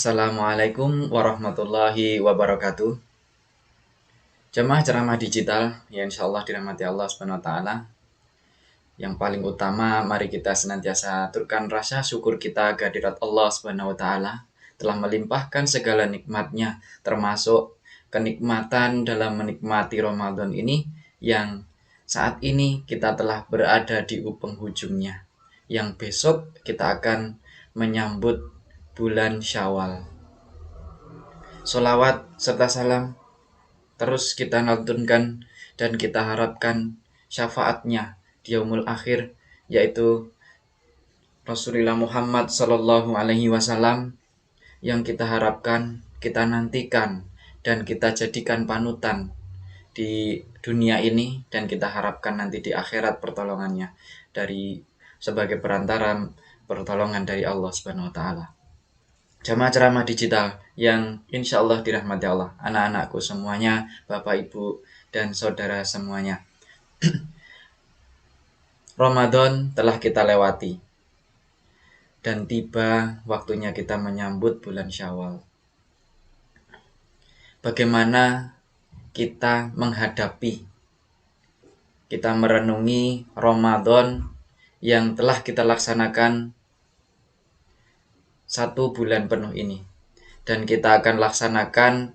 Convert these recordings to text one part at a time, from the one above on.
Assalamualaikum warahmatullahi wabarakatuh. Jemaah ceramah digital yang insya Allah dirahmati Allah Subhanahu wa Ta'ala. Yang paling utama, mari kita senantiasa aturkan rasa syukur kita kehadirat Allah Subhanahu wa Ta'ala telah melimpahkan segala nikmatnya, termasuk kenikmatan dalam menikmati Ramadan ini yang saat ini kita telah berada di penghujungnya. Yang besok kita akan menyambut bulan Syawal. Sholawat serta salam terus kita lantunkan dan kita harapkan syafaatnya di yaumul akhir, yaitu Rasulullah Muhammad Sallallahu Alaihi Wasallam, yang kita harapkan, kita nantikan dan kita jadikan panutan di dunia ini, dan kita harapkan nanti di akhirat pertolongannya dari sebagai perantara pertolongan dari Allah Subhanahu Wa Taala. Jamaah ceramah digital yang insya Allah dirahmati Allah, anak-anakku semuanya, bapak ibu dan saudara semuanya. Ramadan telah kita lewati dan tiba waktunya kita menyambut bulan Syawal. Bagaimana kita menghadapi, kita merenungi Ramadan yang telah kita laksanakan 1 bulan penuh ini, dan kita akan laksanakan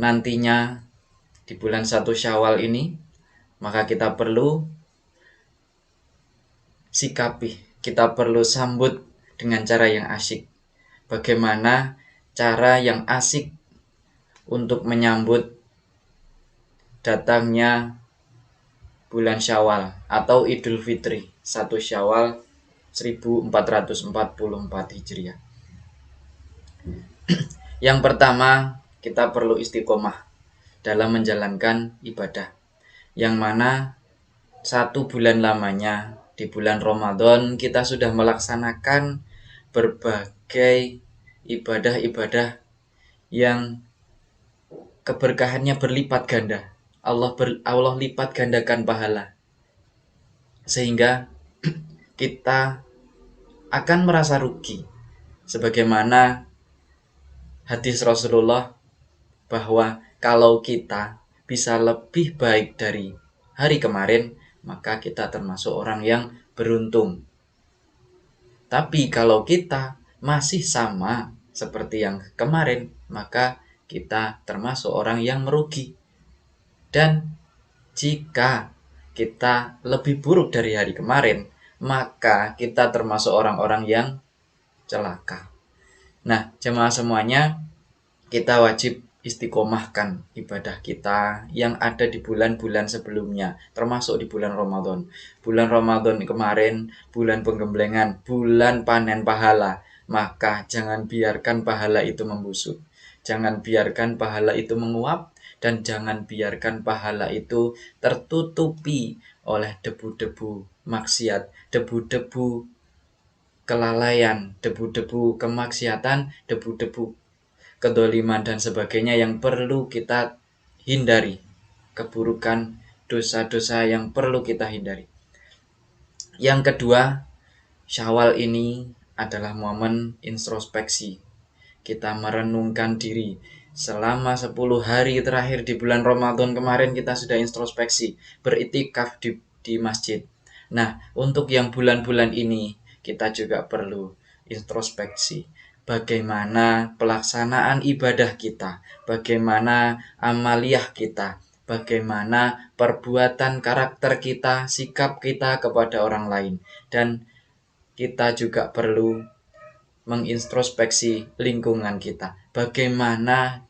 nantinya di bulan 1 Syawal ini. Maka kita perlu sikapi, kita perlu sambut dengan cara yang asyik. Bagaimana cara yang asyik untuk menyambut datangnya bulan Syawal atau Idul Fitri 1 Syawal 1444 Hijriah. Yang pertama, kita perlu istiqomah dalam menjalankan ibadah, yang mana 1 bulan lamanya di bulan Ramadan kita sudah melaksanakan berbagai ibadah-ibadah yang keberkahannya berlipat ganda. Allah lipat gandakan pahala, sehingga kita akan merasa rugi, sebagaimana hadis Rasulullah bahwa kalau kita bisa lebih baik dari hari kemarin, maka kita termasuk orang yang beruntung. Tapi kalau kita masih sama seperti yang kemarin, maka kita termasuk orang yang merugi. Dan jika kita lebih buruk dari hari kemarin, maka kita termasuk orang-orang yang celaka. Nah, jemaah semuanya, kita wajib istiqomahkan ibadah kita yang ada di bulan-bulan sebelumnya, termasuk di bulan Ramadan. Bulan Ramadan kemarin, bulan penggemblengan, bulan panen pahala. Maka jangan biarkan pahala itu membusuk. Jangan biarkan pahala itu menguap, dan jangan biarkan pahala itu tertutupi oleh debu-debu maksiat, debu-debu kelalaian, debu-debu kemaksiatan, debu-debu kedoliman dan sebagainya yang perlu kita hindari, keburukan, dosa-dosa yang perlu kita hindari. Yang kedua, Syawal ini adalah momen introspeksi. Kita merenungkan diri. Selama 10 hari terakhir di bulan Ramadan kemarin kita sudah introspeksi, beriktikaf di masjid. Nah, untuk yang bulan-bulan ini kita juga perlu introspeksi. Bagaimana pelaksanaan ibadah kita, bagaimana amaliyah kita, bagaimana perbuatan karakter kita, sikap kita kepada orang lain. Dan kita juga perlu mengintrospeksi lingkungan kita. Bagaimana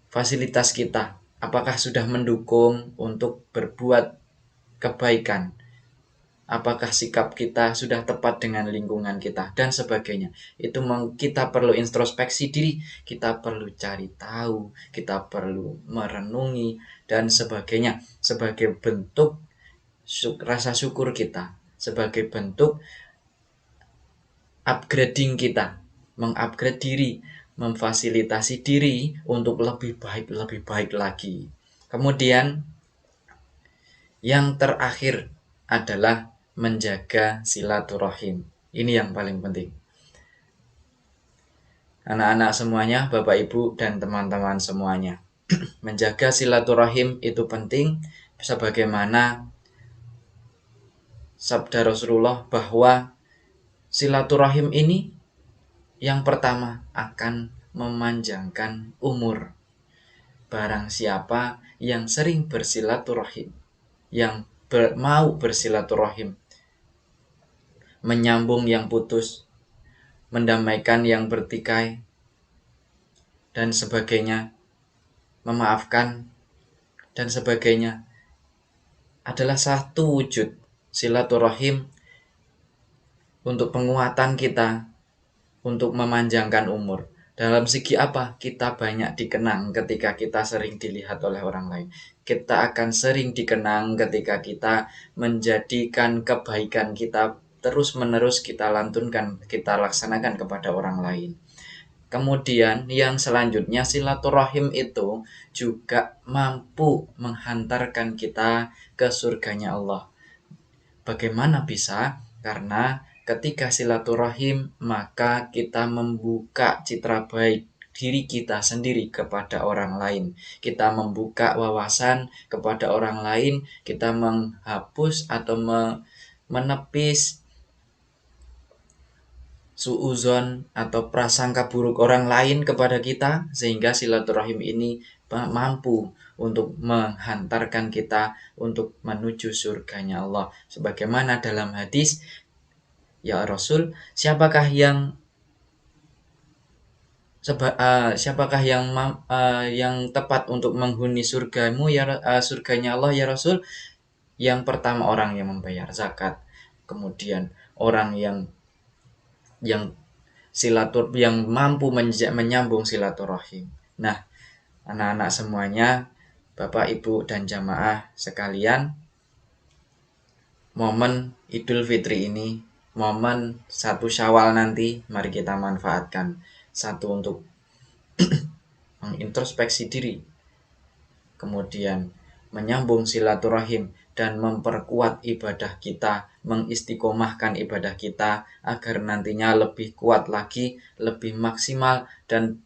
fasilitas kita, apakah sudah mendukung untuk berbuat kebaikan, apakah sikap kita sudah tepat dengan lingkungan kita, dan sebagainya. Itu kita perlu introspeksi diri, kita perlu cari tahu, kita perlu merenungi dan sebagainya, sebagai bentuk rasa syukur kita, sebagai bentuk upgrading kita, mengupgrade diri, memfasilitasi diri untuk lebih baik lagi. Kemudian yang terakhir adalah menjaga silaturahim. Ini yang paling penting. Anak-anak semuanya, Bapak Ibu dan teman-teman semuanya. Menjaga silaturahim itu penting sebagaimana sabda Rasulullah bahwa silaturahim ini yang pertama akan memanjangkan umur. Barang siapa yang sering bersilaturahim, yang mau bersilaturahim, menyambung yang putus, mendamaikan yang bertikai, dan sebagainya, memaafkan, dan sebagainya, adalah satu wujud silaturahim untuk penguatan kita, untuk memanjangkan umur. Dalam segi apa? Kita banyak dikenang ketika kita sering dilihat oleh orang lain. Kita akan sering dikenang ketika kita menjadikan kebaikan kita terus-menerus kita lantunkan, kita laksanakan kepada orang lain. Kemudian yang selanjutnya, silaturahim itu juga mampu menghantarkan kita ke surganya Allah. Bagaimana bisa? Karena ketika silaturahim, maka kita membuka citra baik diri kita sendiri kepada orang lain. Kita membuka wawasan kepada orang lain, kita menghapus atau menepis suuzon atau prasangka buruk orang lain kepada kita, sehingga silaturahim ini mampu untuk menghantarkan kita untuk menuju surganya Allah. Sebagaimana dalam hadis, ya Rasul, siapakah yang tepat untuk menghuni surgamu surganya Allah ya Rasul? Yang pertama orang yang membayar zakat, kemudian orang yang mampu menyambung silaturahim. Nah, anak-anak semuanya, Bapak, Ibu, dan jamaah sekalian, momen Idul Fitri ini, momen 1 Syawal nanti, mari kita manfaatkan. Satu, untuk mengintrospeksi diri, kemudian menyambung silaturahim dan memperkuat ibadah kita, mengistiqomahkan ibadah kita agar nantinya lebih kuat lagi, lebih maksimal, dan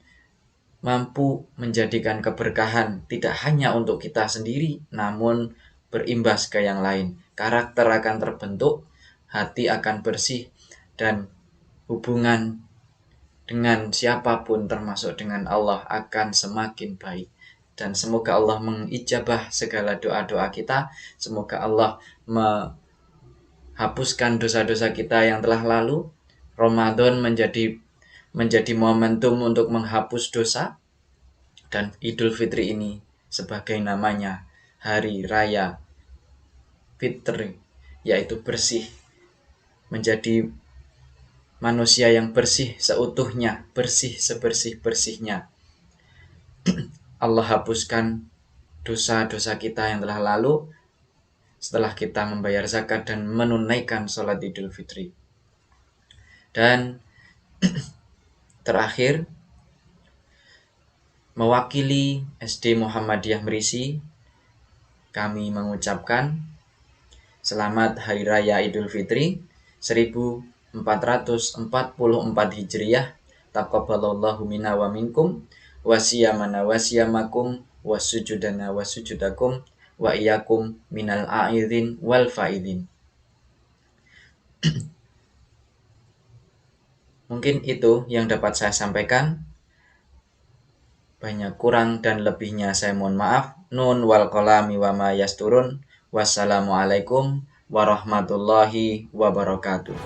mampu menjadikan keberkahan tidak hanya untuk kita sendiri, namun berimbas ke yang lain. Karakter akan terbentuk, hati akan bersih, dan hubungan dengan siapapun termasuk dengan Allah akan semakin baik. Dan semoga Allah mengijabah segala doa-doa kita. Semoga Allah menghapuskan dosa-dosa kita yang telah lalu. Ramadan menjadi momentum untuk menghapus dosa. Dan Idul Fitri ini sebagai namanya, hari raya Fitri, yaitu bersih, menjadi manusia yang bersih seutuhnya, bersih sebersih-bersihnya. Allah hapuskan dosa-dosa kita yang telah lalu setelah kita membayar zakat dan menunaikan sholat Idul Fitri. Dan terakhir, mewakili SD Muhammadiyah Merisi, kami mengucapkan selamat Hari Raya Idul Fitri 1444 Hijriah. Taqabbalallahu minna wa minkum, wasiyamana wasiyamakum, wasujudana wasujudakum, wa iyakum minal a'idhin wal fa'idhin. Mungkin itu yang dapat saya sampaikan. Banyak kurang dan lebihnya saya mohon maaf. Nun wal qalami wa ma yasturun. Wassalamualaikum warahmatullahi wabarakatuh.